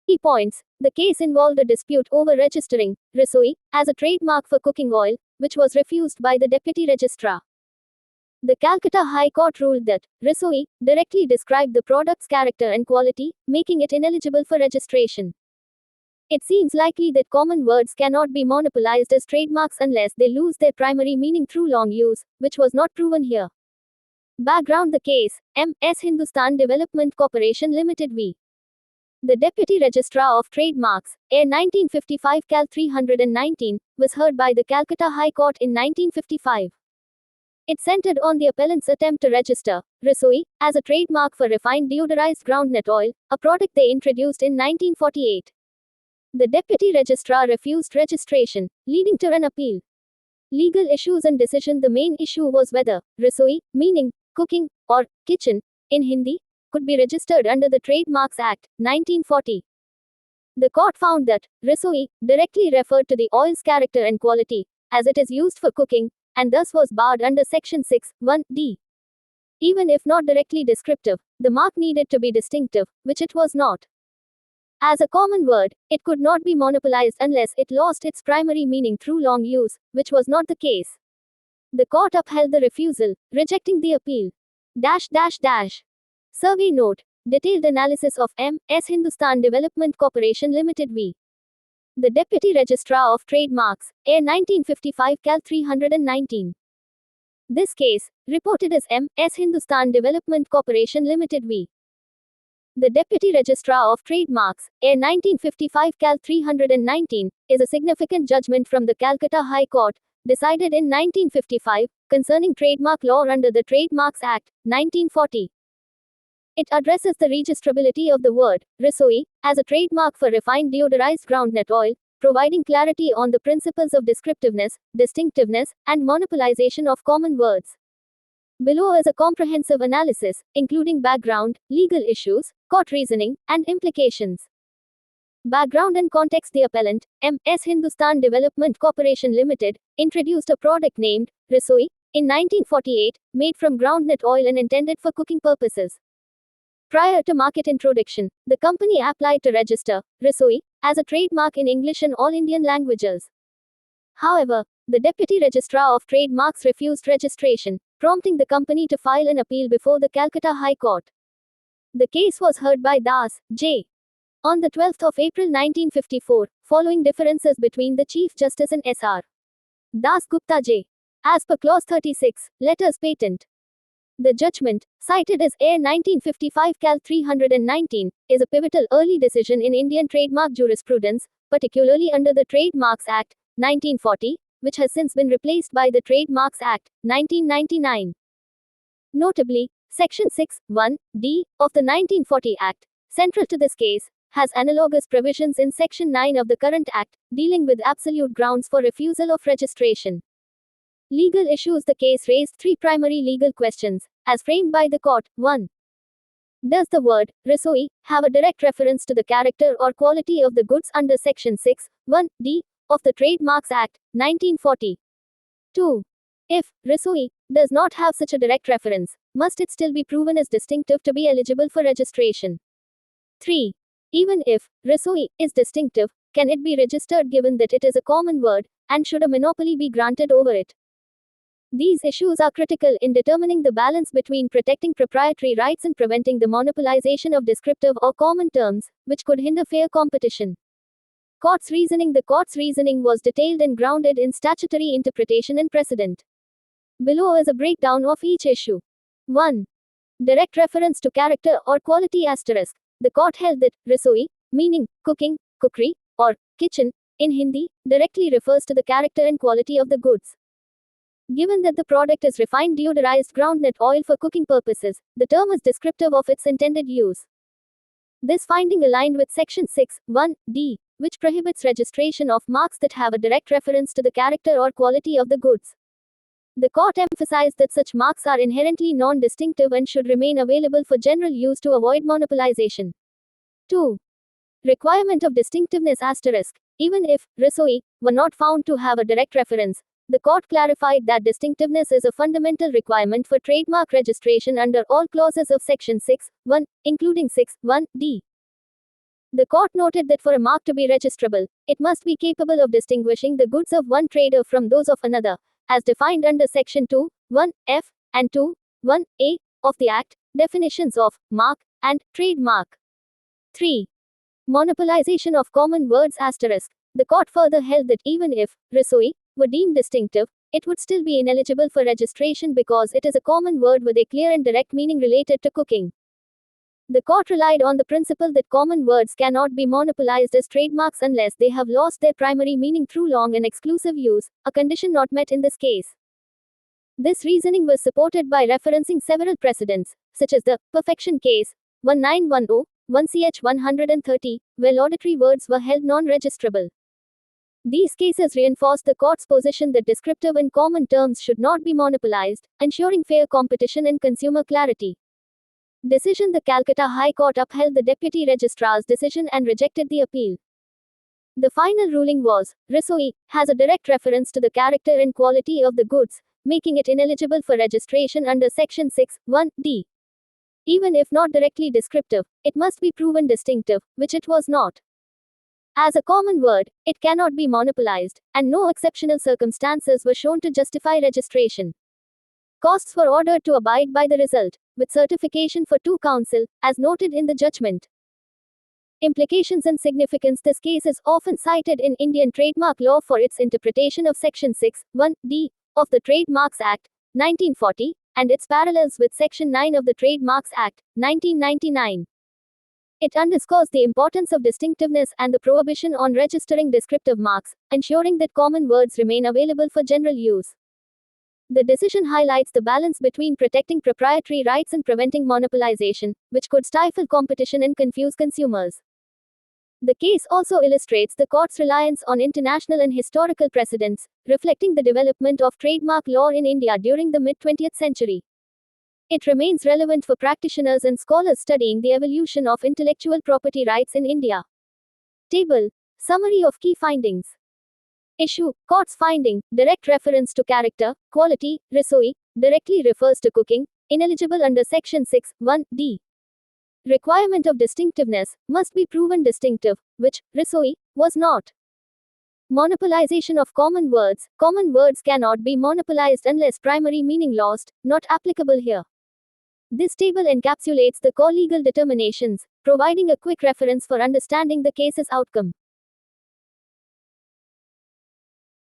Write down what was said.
Key points. The case involved a dispute over registering Rasoi as a trademark for cooking oil, which was refused by the deputy registrar. The Calcutta High Court ruled that Rasoi directly described the product's character and quality, making it ineligible for registration. It seems likely that common words cannot be monopolized as trademarks unless they lose their primary meaning through long use, which was not proven here. Background. The case, M.S. Hindustan Development Corporation Limited v. The Deputy Registrar of Trademarks, A 1955 Cal 319, was heard by the Calcutta High Court in 1955. It centered on the appellant's attempt to register Rasoi as a trademark for refined deodorized groundnut oil, a product they introduced in 1948. The Deputy Registrar refused registration, leading to an appeal. Legal issues and decision. The main issue was whether Rasoi, meaning cooking or kitchen in Hindi, could be registered under the Trademarks Act, 1940. The court found that Rasoi directly referred to the oil's character and quality, as it is used for cooking, and thus was barred under Section 6(1)(d). Even if not directly descriptive, the mark needed to be distinctive, which it was not. As a common word, it could not be monopolized unless it lost its primary meaning through long use, which was not the case. The court upheld the refusal, rejecting the appeal. Survey note. Detailed analysis of M.S. Hindustan Development Corporation Limited v. The Deputy Registrar of Trademarks, A 1955 Cal 319. This case, reported as M.S. Hindustan Development Corporation Limited v. The Deputy Registrar of Trademarks, A 1955 Cal 319, is a significant judgment from the Calcutta High Court, decided in 1955, concerning trademark law under the Trademarks Act, 1940. It addresses the registrability of the word Rasoi as a trademark for refined deodorized groundnut oil, providing clarity on the principles of descriptiveness, distinctiveness, and monopolization of common words. Below is a comprehensive analysis, including background, legal issues, court reasoning, and implications. Background and context. The appellant, M.S. Hindustan Development Corporation Limited, introduced a product named Rasoi in 1948, made from groundnut oil and intended for cooking purposes. Prior to market introduction, the company applied to register Rasoi as a trademark in English and all Indian languages. However, the Deputy Registrar of Trademarks refused registration, prompting the company to file an appeal before the Calcutta High Court. The case was heard by Das J. on the 12th of April 1954, following differences between the Chief Justice and S.R. Das Gupta J. As per Clause 36, Letters Patent. The judgment, cited as A 1955 Cal 319, is a pivotal early decision in Indian trademark jurisprudence, particularly under the Trademarks Act, 1940, which has since been replaced by the Trademarks Act, 1999. Notably, Section 6(1)(d) of the 1940 Act, central to this case, has analogous provisions in Section 9 of the current Act, dealing with absolute grounds for refusal of registration. Legal issues. The case raised three primary legal questions, as framed by the court. 1. Does the word Rasoi have a direct reference to the character or quality of the goods under Section 6(1)(d) of the Trademarks Act, 1940? 2. If Rasoi does not have such a direct reference, must it still be proven as distinctive to be eligible for registration? 3. Even if Rasoi is distinctive, can it be registered given that it is a common word, and should a monopoly be granted over it? These issues are critical in determining the balance between protecting proprietary rights and preventing the monopolization of descriptive or common terms, which could hinder fair competition. Court's reasoning. The court's reasoning was detailed and grounded in statutory interpretation and precedent. Below is a breakdown of each issue. 1. Direct reference to character or quality asterisk. The court held that Rasoi, meaning cooking, cookery, or kitchen, in Hindi, directly refers to the character and quality of the goods. Given that the product is refined deodorized groundnut oil for cooking purposes, the term is descriptive of its intended use. This finding aligned with Section 6(1)(d), which prohibits registration of marks that have a direct reference to the character or quality of the goods. The court emphasized that such marks are inherently non-distinctive and should remain available for general use to avoid monopolization. 2. Requirement of distinctiveness asterisk. Even if Rasoi were not found to have a direct reference, the court clarified that distinctiveness is a fundamental requirement for trademark registration under all clauses of Section 6(1), including 6(1)(d). The court noted that for a mark to be registrable, it must be capable of distinguishing the goods of one trader from those of another, as defined under Section 2(1)(f) and 2(1)(a) of the Act, definitions of mark and trademark. 3. Monopolization of common words asterisk. The court further held that even if risoi were deemed distinctive, it would still be ineligible for registration because it is a common word with a clear and direct meaning related to cooking. The court relied on the principle that common words cannot be monopolized as trademarks unless they have lost their primary meaning through long and exclusive use, a condition not met in this case. This reasoning was supported by referencing several precedents, such as the perfection case, 1910, 1ch 130, where laudatory words were held non-registrable. These cases reinforced the court's position that descriptive and common terms should not be monopolized, ensuring fair competition and consumer clarity. Decision. The Calcutta High Court upheld the Deputy Registrar's decision and rejected the appeal. The final ruling was, risoi has a direct reference to the character and quality of the goods, making it ineligible for registration under Section 6(1)(d). Even if not directly descriptive, it must be proven distinctive, which it was not. As a common word, it cannot be monopolized, and no exceptional circumstances were shown to justify registration. Costs were ordered to abide by the result, with certification for 2 counsel, as noted in the judgment. Implications and significance. This case is often cited in Indian trademark law for its interpretation of Section 6(1)(d) of the Trademarks Act, 1940, and its parallels with Section 9 of the Trademarks Act, 1999. It underscores the importance of distinctiveness and the prohibition on registering descriptive marks, ensuring that common words remain available for general use. The decision highlights the balance between protecting proprietary rights and preventing monopolization, which could stifle competition and confuse consumers. The case also illustrates the court's reliance on international and historical precedents, reflecting the development of trademark law in India during the mid-20th century. It remains relevant for practitioners and scholars studying the evolution of intellectual property rights in India. Table. Summary of key findings. Issue. Court's finding, direct reference to character, quality, risoi, directly refers to cooking, ineligible under Section 6(1)(d). Requirement of distinctiveness, must be proven distinctive, which, risoi, was not. Monopolization of common words cannot be monopolized unless primary meaning lost, not applicable here. This table encapsulates the core legal determinations, providing a quick reference for understanding the case's outcome.